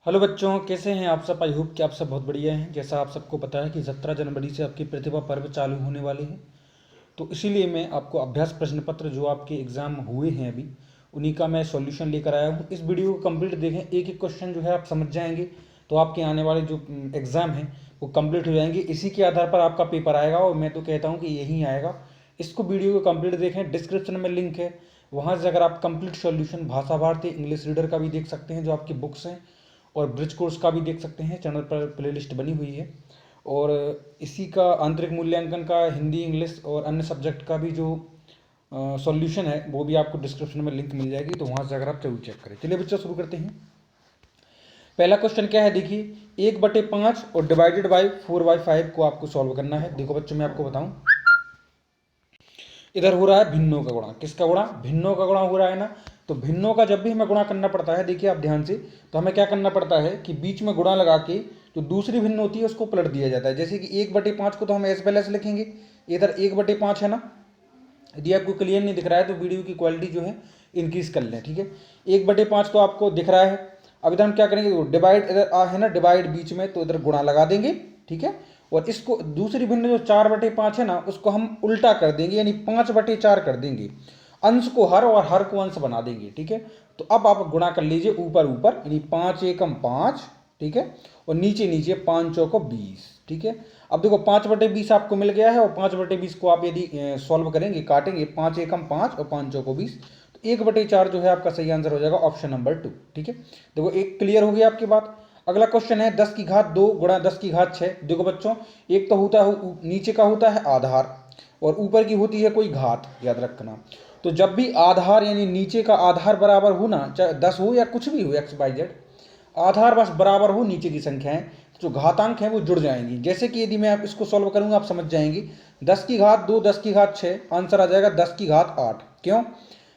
Hello बच्चों, कैसे हैं आप सब। आई होप कि आप सब बहुत बढ़िया हैं। जैसा आप सबको पता है कि 17 जनवरी से आपकी प्रतिभा पर्व चालू होने वाले हैं, तो इसीलिए मैं आपको अभ्यास प्रश्न पत्र जो आपके एग्ज़ाम हुए हैं अभी, उन्हीं का मैं सॉल्यूशन लेकर आया हूँ। इस वीडियो को कंप्लीट देखें, एक एक क्वेश्चन जो है आप समझ जाएंगे, तो आपके आने वाले जो एग्ज़ाम हैं वो कंप्लीट हो जाएंगे। इसी के आधार पर आपका पेपर आएगा और मैं तो कहता हूँ कि यही आएगा। इसको वीडियो को कंप्लीट देखें, डिस्क्रिप्शन में लिंक है, वहाँ से अगर आप कंप्लीट सॉल्यूशन भाषा भारती इंग्लिश रीडर का भी देख सकते हैं जो आपकी बुक्स हैं, और ब्रिज कोर्स का भी देख सकते हैं। चैनल पर प्लेलिस्ट बनी हुई है। और इसी का आंतरिक मूल्यांकन का हिंदी इंग्लिश और अन्य सब्जेक्ट का भी जो सॉल्यूशन है वो भी आपको डिस्क्रिप्शन में लिंक मिल जाएगी, तो वहाँ से अगर आप जरूर चेक करें। चलिए बच्चा शुरू करते हैं। पहला क्वेश्चन क्या है, देखिए 1/5 और डिवाइडेड बाई 4/5 को आपको सॉल्व करना है। देखो बच्चों, मैं आपको बताऊं, इधर हो रहा है भिन्नों का गुणा। किसका गुणा? भिन्नों का गुणा हो रहा है ना। तो भिन्नों का जब भी हमें गुणा करना पड़ता है, देखिए आप ध्यान से, तो हमें क्या करना पड़ता है कि बीच में गुणा लगा के जो दूसरी भिन्न होती है उसको पलट दिया जाता है। जैसे कि 1/5 को तो हम एज वेल एज लिखेंगे, इधर 1/5 है ना। यदि आपको क्लियर नहीं दिख रहा है तो वीडियो की क्वालिटी जो है इंक्रीज कर लें, ठीक है। 1/5 तो आपको दिख रहा है। अब इधर हम क्या करेंगे, डिवाइड इधर है ना, डिवाइड बीच में, तो इधर गुणा लगा देंगे, ठीक है। और इसको दूसरी भिन्न जो 4/5 है ना, उसको हम उल्टा कर देंगे, यानी 5/4 कर देंगे। अंश को हर और हर को अंश बना देंगे, ठीक है। तो अब आप गुणा कर लीजिए ऊपर ऊपर, यानी 5 एकम 5, ठीक है, और नीचे नीचे 5 चौको 20, ठीक है। अब देखो 5/20 आपको मिल गया है, और 5/20 को आप यदि सॉल्व करेंगे, काटेंगे, 5 एकम 5 और 5 चौको 20, तो 1/4 जो है आपका सही आंसर हो जाएगा ऑप्शन नंबर 2, ठीक है। देखो एक क्लियर हो गया आपकी बात। अगला क्वेश्चन है 10�2 गुणा 10�6। देखो बच्चों, एक तो होता है नीचे का होता है आधार, और ऊपर की होती है कोई घात, याद रखना। तो जब भी आधार यानी नीचे का आधार बराबर हो ना, चाहे 10 हो या कुछ भी हो, XYZ, आधार बस बराबर हो नीचे की संख्याएं, जो घातांक हैं वो जुड़ जाएंगी। जैसे कि यदि मैं आप इसको सॉल्व करूंगा आप समझ जाएंगे। 10�2 10�6, आंसर आ जाएगा 10�8। क्यों?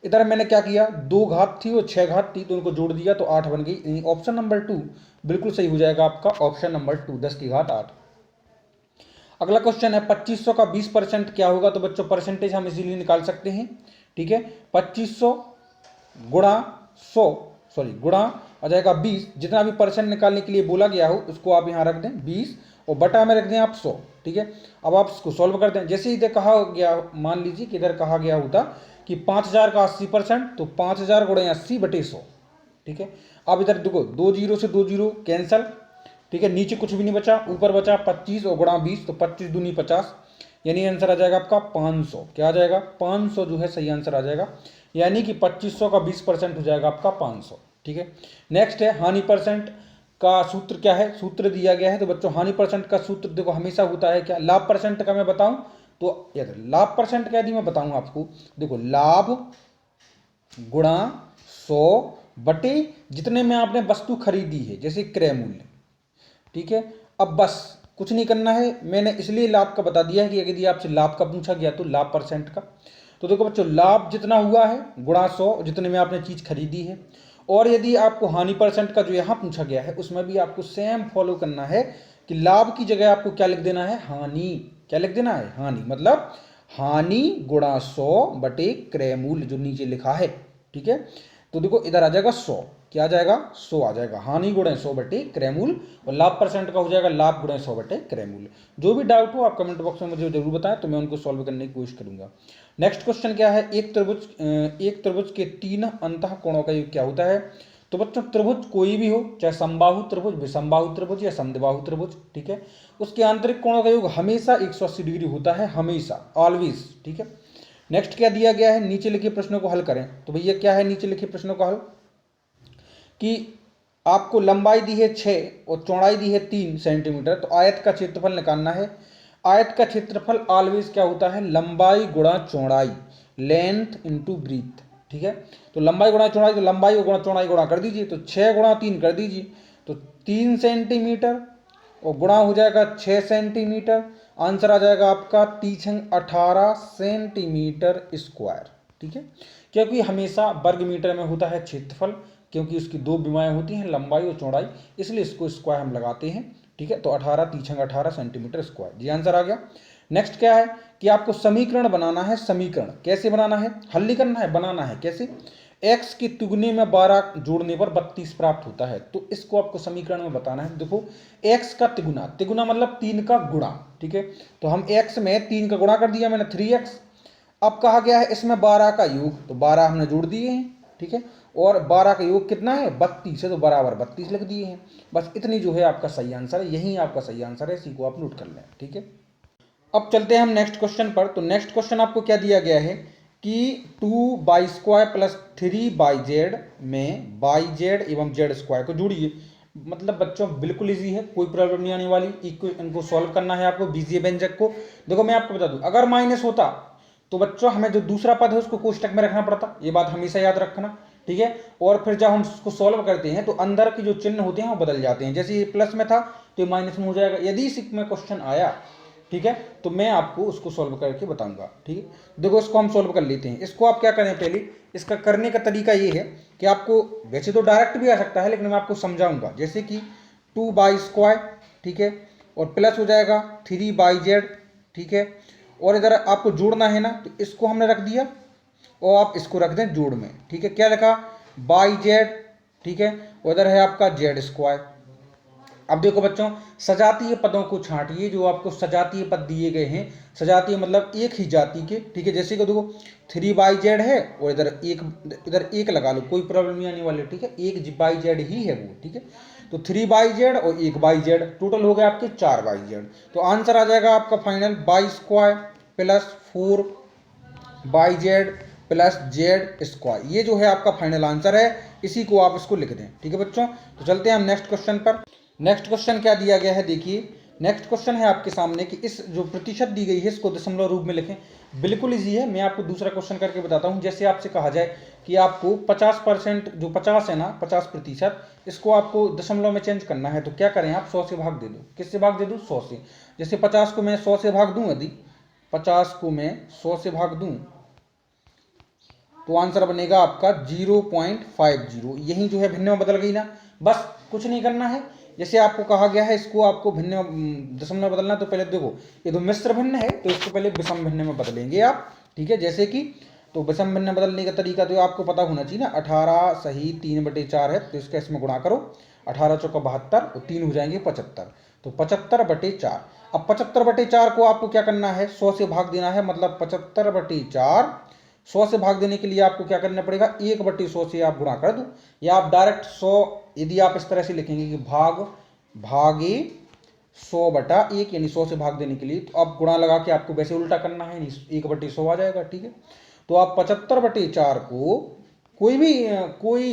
इधर मैंने क्या किया, 2 घात थी और 6 घात थी, तो उनको जोड़ दिया तो 8 बन गई। ऑप्शन नंबर 2 बिल्कुल सही हो जाएगा आपका, ऑप्शन नंबर 2 10�8। अगला क्वेश्चन है 2500 का 20% क्या होगा। तो बच्चों परसेंटेज हम इजीली निकाल सकते हैं, ठीक है। 2500 गुणा 100, सॉरी गुणा आ जाएगा 20, जितना भी परसेंट निकालने के लिए बोला गया हो उसको आप यहाँ रख दें 20, और बटा में रख दें आप 100, ठीक है। अब आप इसको सॉल्व कर दें। जैसे इधर कहा गया, मान लीजिए कि इधर कहा गया होता कि 5000 का 80%, तो 5000 गुणे 80/100, ठीक है। अब इधर देखो 2 जीरो से 2 जीरो कैंसल, ठीक है, नीचे कुछ भी नहीं बचा, ऊपर बचा 25 और गुणा 20, तो 25 दूनी 50, यानी आंसर आ जाएगा आपका 500। क्या आ जाएगा? 500 जो है सही आंसर आ जाएगा, यानी कि 2500 का 20% हो जाएगा आपका 500, ठीक है। नेक्स्ट है हानि परसेंट का सूत्र। क्या है? सूत्र दिया गया है। तो बच्चों हानि परसेंट का सूत्र देखो हमेशा होता है क्या, लाभ परसेंट का मैं बताऊं तो याद, लाभ परसेंट का यदि मैं बताऊं आपको, देखो लाभ गुणा 100 बटे जितने में आपने वस्तु खरीदी है, जैसे क्रय मूल्य, ठीक है। अब बस कुछ नहीं करना है, मैंने इसलिए लाभ का बता दिया है कि यदि आपसे लाभ का पूछा गया तो लाभ परसेंट का। तो देखो बच्चों, लाभ जितना हुआ है गुणा 100 जितने में आपने चीज खरीदी है। और यदि आपको हानि परसेंट का जो यहाँ पूछा गया है उसमें भी आपको सेम फॉलो करना है कि लाभ की जगह आपको क्या लिख देना है, हानि। क्या लिख देना है? हानि। मतलब हानि गुणा 100 बटे क्रय मूल्य जो नीचे लिखा है, ठीक है। तो देखो इधर आ जाएगा 100, क्या आ जाएगा? 100 आ जाएगा। हानि गुणे 100 बटे क्रय मूल्य, और लाभ परसेंट का हो जाएगा लाभ गुणे 100 बटे क्रय मूल्य। जो भी डाउट हो आप कमेंट बॉक्स में मुझे जरूर बताएं, तो मैं उनको सॉल्व करने की कोशिश करूंगा। नेक्स्ट क्वेश्चन क्या है, एक त्रिभुज के 3 अंतः कोणों का योग क्या होता है। तो बच्चों त्रिभुज कोई भी हो, चाहे समबाहु त्रिभुज, विषमबाहु त्रिभुज या समद्विबाहु त्रिभुज, ठीक है, उसके आंतरिक कोणों का योग हमेशा 180 डिग्री होता है, हमेशा, ऑलवेज, ठीक है। नेक्स्ट क्या दिया गया है, नीचे लिखे प्रश्नों को हल करें। तो भैया क्या है नीचे लिखे प्रश्नों का हल, कि आपको लंबाई दी है 6 और चौड़ाई दी है 3 सेंटीमीटर, तो आयत का क्षेत्रफल निकालना है। आयत का क्षेत्रफल ऑलवेज क्या होता है, लंबाई गुणा चौड़ाई, लेंथ इंटू ब्रीथ, ठीक है। तो लंबाई गुणा चौड़ाई, तो लंबाई और गुणा चौड़ाई गुणा कर दीजिए, तो 6 गुणा 3 कर दीजिए, तो 3 सेंटीमीटर, और गुणा हो जाएगा 6 सेंटीमीटर, आंसर आ जाएगा आपका 18 सेंटीमीटर स्क्वायर, ठीक है। क्योंकि हमेशा वर्ग मीटर में होता है क्षेत्रफल, क्योंकि उसकी दो विमाएँ होती हैं, लंबाई और चौड़ाई, इसलिए इसको स्क्वायर हम लगाते हैं, ठीक है। तो 18 सेंटीमीटर स्क्वायर, जी आंसर आ गया। नेक्स्ट क्या है कि आपको समीकरण बनाना है। समीकरण कैसे बनाना है, हल नहीं करना है, बनाना है। कैसे? x के तिगुने में 12 जोड़ने पर 32 प्राप्त होता है। तो इसको आपको समीकरण में बताना है। देखो x का तिगुना, तिगुना मतलब 3 का गुणा, ठीक है। तो हम x में 3 का गुणा कर दिया मैंने 3x। अब कहा गया है इसमें 12 का योग, तो 12 हमने जोड़ दिए हैं, ठीक है। और 12 का योग कितना है 32 है, तो बराबर 32 लिख दिए हैं। बस इतनी जो है आपका सही आंसर है, यही आपका सही आंसर है, इसी को आप नोट कर लें, ठीक है। अब चलते हैं हम नेक्स्ट क्वेश्चन पर। तो नेक्स्ट क्वेश्चन आपको क्या दिया गया है कि 2y² प्लस 3yz में yz एवं z स्क्वायर को जोड़िए। मतलब बच्चों बिल्कुल इजी है, कोई प्रॉब्लम नहीं आने वाली। इनको सॉल्व करना है आपको बीजीय व्यंजक को। देखो मैं आपको बता दूं, अगर माइनस होता तो बच्चों हमें जो दूसरा पद है उसको कोष्टक में रखना पड़ता, ये बात हमेशा याद रखना, ठीक है। और फिर जब हम उसको सॉल्व करते हैं तो अंदर के जो चिन्ह होते हैं वो बदल जाते हैं। जैसे ये प्लस में था तो ये माइनस में हो जाएगा। यदि इस में क्वेश्चन आया, ठीक है, तो मैं आपको उसको सॉल्व करके बताऊंगा, ठीक है। देखो इसको हम सॉल्व कर लेते हैं। इसको आप क्या करें, पहले इसका करने का तरीका ये है कि आपको वैसे तो डायरेक्ट भी आ सकता है, लेकिन मैं आपको समझाऊंगा। जैसे कि 2y², ठीक है, और प्लस हो जाएगा 3yz, ठीक है। और इधर आपको जोड़ना है ना, तो इसको हमने रख दिया और आप इसको रख दें जोड़ में, ठीक है। क्या लिखा yz, ठीक है, और इधर है आपका z स्क्वायर। अब देखो बच्चों, सजातीय पदों को छांटिए। जो आपको सजातीय पद दिए गए हैं, सजातीय मतलब एक ही जाति के, ठीक है। जैसे कि देखो 3yz है और इधर एक लगा लो, कोई प्रॉब्लम नहीं आने वाली, ठीक है। एक yz ही है वो, ठीक है। तो 3yz और एक yz, टोटल हो गया आपके 4yz। तो आंसर आ जाएगा आपका final y² plus 4yz plus z square. ये जो है आपका फाइनल आंसर है, इसी को आप इसको लिख दें, ठीक है बच्चों। तो चलते हैं हम नेक्स्ट क्वेश्चन पर। नेक्स्ट क्वेश्चन क्या दिया गया है, देखिए नेक्स्ट क्वेश्चन है आपके सामने कि इस जो प्रतिशत दी गई है इसको दशमलव रूप में लिखें। बिल्कुल इजी है, मैं आपको दूसरा क्वेश्चन करके बताता हूं। जैसे आपसे कहा जाए कि आपको 50%, जो 50 है ना, 50%, इसको आपको दशमलव में चेंज करना है, तो क्या करें आप 100 से भाग दे दो। किससे भाग दे दूं 100 से। जैसे 50 को मैं 100 से भाग दूं, यदि 50 को मैं 100 से भाग दूं तो आंसर बनेगा आपका 0.50। यही जो है भिन्न में बदल गई ना, बस कुछ नहीं करना है। जैसे आपको कहा गया है इसको आपको भिन्न दशमलव बदलना, तो पहले देखो ये तो मिश्र भिन्न है, तो इसको पहले विषम भिन्न में बदलेंगे आप, ठीक है। जैसे कि तो विषम भिन्न बदलने का तरीका तो आपको पता होना चाहिए ना। 18 सही 3/4 है, तो इसका इसमें गुणा करो, 18 चौका 72 और 3 हो जाएंगे 75, तो 75/4। अब 75/4 को आपको क्या करना है 100 से भाग देना है, मतलब 75/4 100 से भाग देने के लिए आपको क्या करना पड़ेगा 1/100 से आप गुणा कर दो, या आप डायरेक्ट 100, यदि आप इस तरह से लिखेंगे कि भागे 100/1, यानी 100 से भाग देने के लिए, तो आप गुणा लगा के आपको वैसे उल्टा करना है, 1/100 आ जाएगा, ठीक है। तो आप 75/4 को कोई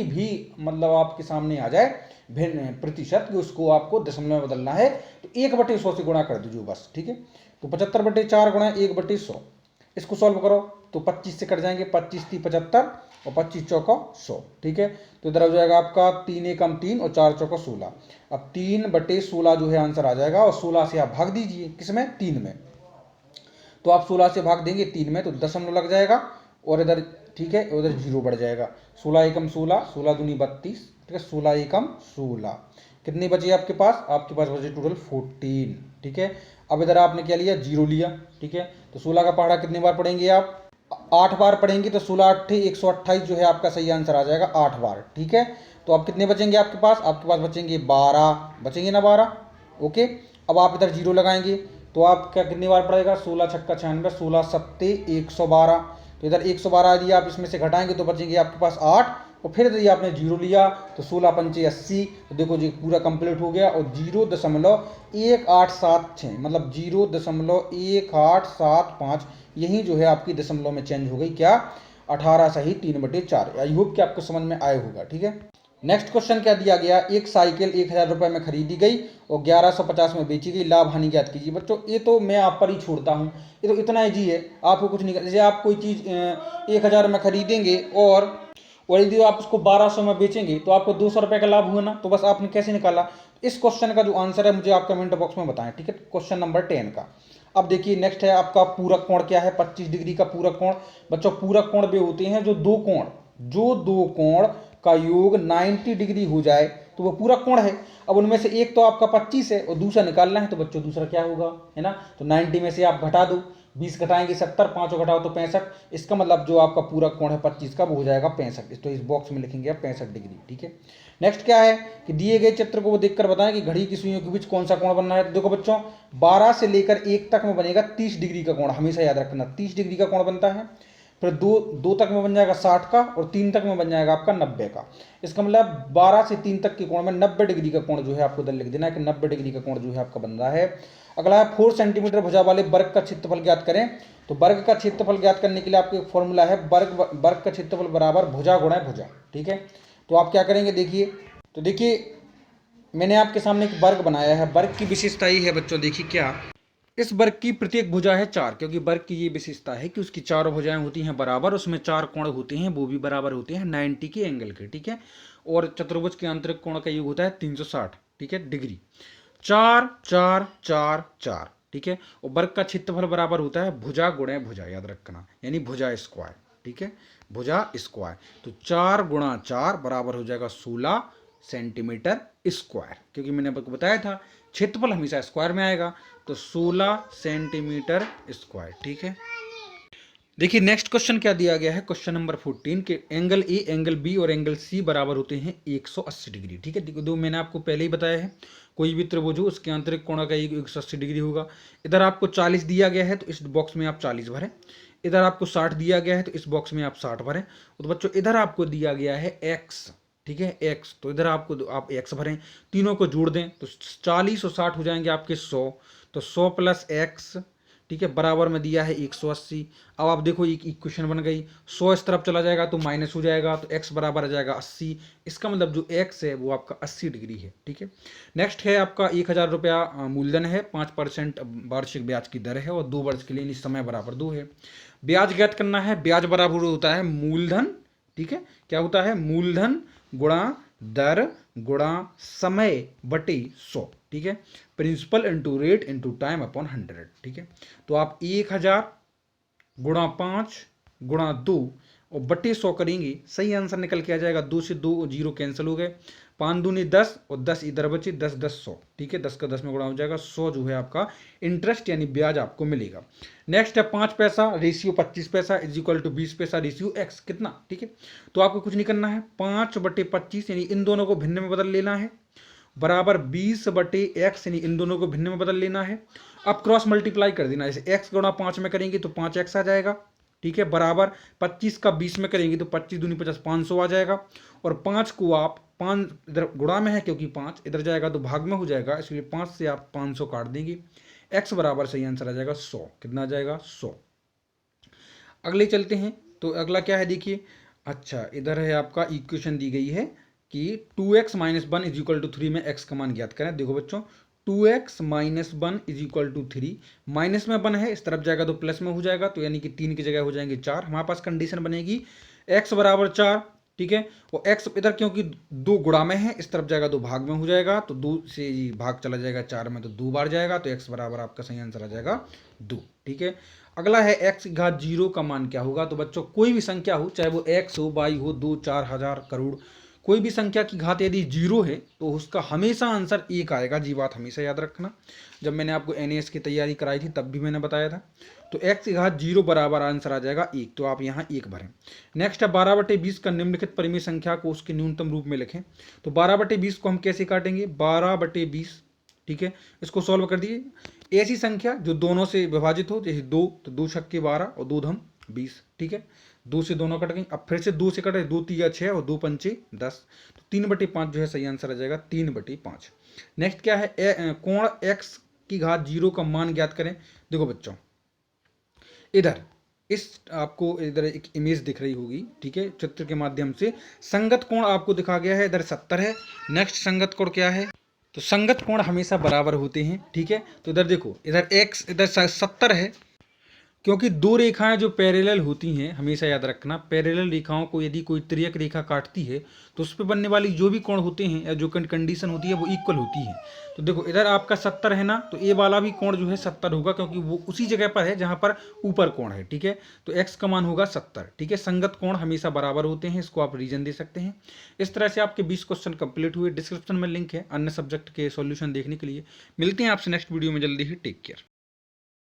भी मतलब आपके सामने आ जाए भिन्न प्रतिशत, उसको आपको दशमलव में बदलना है, तो 1/100 से गुणा कर दीजिए बस, ठीक है। तो 75/4 गुणा 1/100, इसको सॉल्व करो तो 25 से कट जाएंगे, 25 × 75 और 25 चौका 100, ठीक है। तो इधर हो जाएगा आपका 3 एकम 3 और 4 चौका 16। अब 3/16 जो है आंसर आ जाएगा, और 16 से आप भाग दीजिए किसमें 3 में, तो आप 16 से भाग देंगे 3 में तो दशमलव लग जाएगा, और इधर ठीक है उधर 0 बढ़ जाएगा। 16 एकम 16, 16 दूनी 32, ठीक है। 16 एकम 16, कितने बचे आपके पास बचे टोटल 14, ठीक है। अब इधर आपने क्या लिया 0 लिया, ठीक है। तो 16 का पहाड़ा कितने बार पढ़ेंगे आप 8 बार पढ़ेंगे, तो 16 8 128 जो है आपका सही आंसर आ जाएगा 8 बार, ठीक है। तो अब कितने बचेंगे आपके पास बचेंगे 12, बचेंगे ना 12, ओके। अब आप इधर 0 लगाएंगे तो आप क्या कितनी बार पड़ेगा 16 छक्का 96, 16 सत्ते 112, तो इधर 112 यदि आप इसमें से घटाएंगे तो बचेंगे आपके पास 8, और फिर यदि आपने 0 लिया तो 16 पंचे 80, तो देखो जी पूरा कंप्लीट हो गया, और 0.1876 मतलब 0.1875, यही जो है आपकी दशमलव में चेंज हो गई, क्या 18 सही 3/4। आई होप कि आपको समझ में आया होगा, ठीक है। नेक्स्ट क्वेश्चन क्या दिया गया, एक साइकिल 1000 रुपये में खरीदी गई और 1150 में बेची गई, लाभ हानि ज्ञात कीजिए। बच्चों ये तो मैं आप पर ही छोड़ता हूँ, ये तो इतना ईजी है, आपको कुछ नहीं करना। जैसे आप कोई चीज़ 1000 में खरीदेंगे और यदि आप उसको 1200 में बेचेंगे तो आपको 200 रुपये का लाभ हुआ ना, तो बस आपने कैसे निकाला। इस क्वेश्चन का जो आंसर है मुझे आप कमेंट बॉक्स में बताएं, ठीक है। क्वेश्चन नंबर 10 का। अब देखिए नेक्स्ट है आपका पूरक कोण क्या है, 25 डिग्री का पूरक कोण। बच्चों पूरक कोण वे होते हैं जो दो कोण का योग 90 डिग्री हो जाए तो वो पूरक कोण है। अब उनमें से एक तो आपका 25 है और दूसरा निकालना है, तो बच्चों दूसरा क्या होगा, है ना। तो 90 में से आप घटा दो, 20 घटाएंगे 70, 5 घटाओ तो 65। इसका मतलब जो आपका पूरा कोण है 25 का वो हो जाएगा 65। तो इस बॉक्स में लिखेंगे आप 65 डिग्री। ठीक है, नेक्स्ट क्या है कि दिए गए चित्र को वो देखकर बताएं कि घड़ी की सुइयों के बीच कौन सा कोण बनना है। तो देखो बच्चों, 12 से लेकर 1 तक में बनेगा 30 डिग्री का कोण, हमेशा याद रखना 30 डिग्री का कोण बनता है। फिर दो तक में बन जाएगा 60 का, और 3 तक में बन जाएगा आपका 90 का। इसका मतलब 12 से 3 तक के कोण में 90 डिग्री का कोण जो है आपको इधर लिख देना है कि 90 डिग्री का कोण जो है आपका बन रहा है। अगला है 4 सेंटीमीटर भुजा वाले वर्ग का क्षेत्रफल ज्ञात करें। तो वर्ग का क्षेत्रफल ज्ञात करने के लिए आपको एक फॉर्मूला है, वर्ग का क्षेत्रफल बराबर भुजा गुणा भुजा। ठीक है, तो आप क्या करेंगे देखिए, तो देखिए मैंने आपके सामने एक वर्ग बनाया है। वर्ग की विशेषता ये है बच्चों, देखिए क्या, इस वर्ग की प्रत्येक भुजा है 4, क्योंकि वर्ग की ये विशेषता है कि उसकी चारों भुजाएं होती हैं बराबर, उसमें 4 कोण होते हैं वो भी बराबर होते हैं 90 के एंगल के। ठीक है, और चतुर्भुज के आंतरिक कोण का योग होता है 360। ठीक है, डिग्री 4 4 4 4। ठीक है, और वर्ग का क्षेत्रफल बराबर होता है भुजा गुणे भुजा, याद रखना, यानी भुजा स्क्वायर। ठीक है, भुजा स्क्वायर, तो 4 गुणा 4 बराबर हो जाएगा 16 सेंटीमीटर स्क्वायर, क्योंकि मैंने आपको बताया था क्षेत्रफल हमेशा स्क्वायर में आएगा, तो 16 सेंटीमीटर स्क्वायर। ठीक है, देखिए नेक्स्ट क्वेश्चन क्या दिया गया है, क्वेश्चन नंबर 14 के एंगल ए, एंगल बी और एंगल सी बराबर होते हैं 180 डिग्री। ठीक है, दो मैंने आपको पहले ही बताया है, कोई भी त्रिभुज हो उसके आंतरिक कोण का 180 डिग्री होगा। इधर आपको 40 दिया गया है तो इस बॉक्स में आप 40 भरें, इधर आपको 60 दिया गया है तो इस बॉक्स में आप 60 भरें। तो बच्चों इधर आपको दिया गया है x, ठीक है x, तो इधर आपको आप x भरें, तीनों को जोड़ दें तो 40 और 60 हो जाएंगे आपके 100, तो 100 प्लस x, ठीक है, बराबर में दिया है 180। अब आप देखो एक इक्वेशन बन गई, 100 इस तरफ चला जाएगा तो माइनस हो जाएगा, तो x बराबर आ जाएगा 80। इसका मतलब जो x है वो आपका 80 डिग्री है। ठीक है, नेक्स्ट है आपका 1000 रुपया मूलधन है, 5% वार्षिक ब्याज की दर है और 2 वर्ष के लिए समय बराबर 2 है। ब्याज ज्ञात करना है, ब्याज बराबर होता है मूलधन, ठीक है, क्या होता है, मूलधन गुणा दर गुणा समय बटे 100। ठीक है, principal into rate into time upon 100। ठीक है, तो आप 1000 गुणा 5 गुणा 2 और बटे 100 करेंगे, सही आंसर निकल के आ जाएगा। 2 से 2 जीरो कैंसिल हो गए, 5 दूनी 10 और 10 इधर बचे, 10 10 100। ठीक है, 10 का 10 में गुणा हो जाएगा, 100 जो है आपका इंटरेस्ट यानी ब्याज आपको मिलेगा। नेक्स्ट है 5 पैसा रेशियो 25 पैसा इज इक्वल टू 20 पैसा रेशियो x कितना। ठीक है, तो आपको कुछ नहीं करना है, 5 बटे 25 यानी इन दोनों को भिन्न में बदल लेना है, बराबर 20 बटे x यानी इन दोनों को भिन्न में बदल लेना है। अब क्रॉस मल्टीप्लाई कर देना, जैसे x गुणा 5 में करेंगे तो 5x आ जाएगा। ठीक है, बराबर 25 का 20 में करेंगे तो 25 दूनी 50 500 आ जाएगा, और 5 को आप 5 इधर गुणा में है क्योंकि 5 इधर जाएगा तो भाग में हो जाएगा, इसलिए 5 से आप 500 काट देंगे, x बराबर सही आंसर आ जाएगा 100। कितना आ जाएगा 100। अगले चलते हैं, तो अगला क्या है देखिए, अच्छा इधर है आपका इक्वेशन दी गई है कि 2x minus 1 is equal to 3 में x का मान ज्ञात करें। देखो बच्चों 2x minus 1 is equal to 3, minus में 1 है इस तरफ जाएगा तो प्लस में हो जाएगा, तो यानी कि 3 की जगह हो जाएंगे 4। हमारे पास कंडीशन बनेगी x बराबर 4। ठीक है, और x इधर क्योंकि 2 गुणा में है इस तरफ जाएगा तो भाग में हो जाएगा, तो 2 से भाग चला जाएगा 4 में तो 2 बार जाएगा, तो x बराबर आपका सही आंसर आ जाएगा 2। ठीक है, अगला है x घात 0 का मान क्या होगा। तो बच्चों कोई भी संख्या हो, चाहे वो x हो, y हो, 2 4 1000 करोड़, कोई भी संख्या की घात यदि 0 है तो उसका हमेशा आंसर 1 आएगा। जी बात हमेशा याद रखना, जब मैंने आपको NAS की तैयारी कराई थी तब भी मैंने बताया था। तो x घात 0 बराबर आंसर आ जाएगा 1, तो आप यहाँ 1 भरें। नेक्स्ट है 12 बटे 20 का निम्नलिखित परिमेय संख्या को उसके न्यूनतम रूप में लिखें। तो 12 बटे 20 को हम कैसे काटेंगे, 12 बटे 20, ठीक है, इसको सॉल्व कर दिए। ऐसी संख्या जो दोनों से विभाजित हो, जैसे 2 तो 2 छक्के 12 और 2 धम 20। ठीक है, 2 से दोनों कट गई, अब फिर से 2 से कटे, 2 तिया 6 और 2 पंचे 10, तो 3 बटे 5 जो है सही आंसर आ जाएगा 3 बटे 5। नेक्स्ट क्या है, कोण x की घात 0 का मान ज्ञात करें। देखो बच्चों इधर इस आपको इधर एक इमेज दिख रही होगी, ठीक है, चित्र के माध्यम से संगत कोण आपको दिखा गया है, इधर 70 है। नेक्स्ट संगत कोण क्या है, तो संगत कोण हमेशा बराबर होते हैं। ठीक है, तो इधर देखो इधर x इधर 70 है, क्योंकि 2 रेखाएं जो पैरेलल होती हैं, हमेशा याद रखना, पैरेलल रेखाओं को यदि कोई तिर्यक रेखा काटती है तो उस पर बनने वाली जो भी कोण होते हैं या जो कंडीशन होती है वो इक्वल होती है। तो देखो इधर आपका 70 है ना, तो ए वाला भी कोण जो है 70 होगा, क्योंकि वो उसी जगह पर है जहां पर ऊपर कोण है। ठीक है, तो x का मान होगा 70। ठीक है, संगत कोण हमेशा बराबर होते हैं, इसको आप रीजन दे सकते हैं। इस तरह से आपके 20 क्वेश्चन कंप्लीट हुए। डिस्क्रिप्शन में लिंक है अन्य सब्जेक्ट के सॉल्यूशन देखने के लिए। मिलते हैं आपसे नेक्स्ट वीडियो में जल्दी ही। Take care.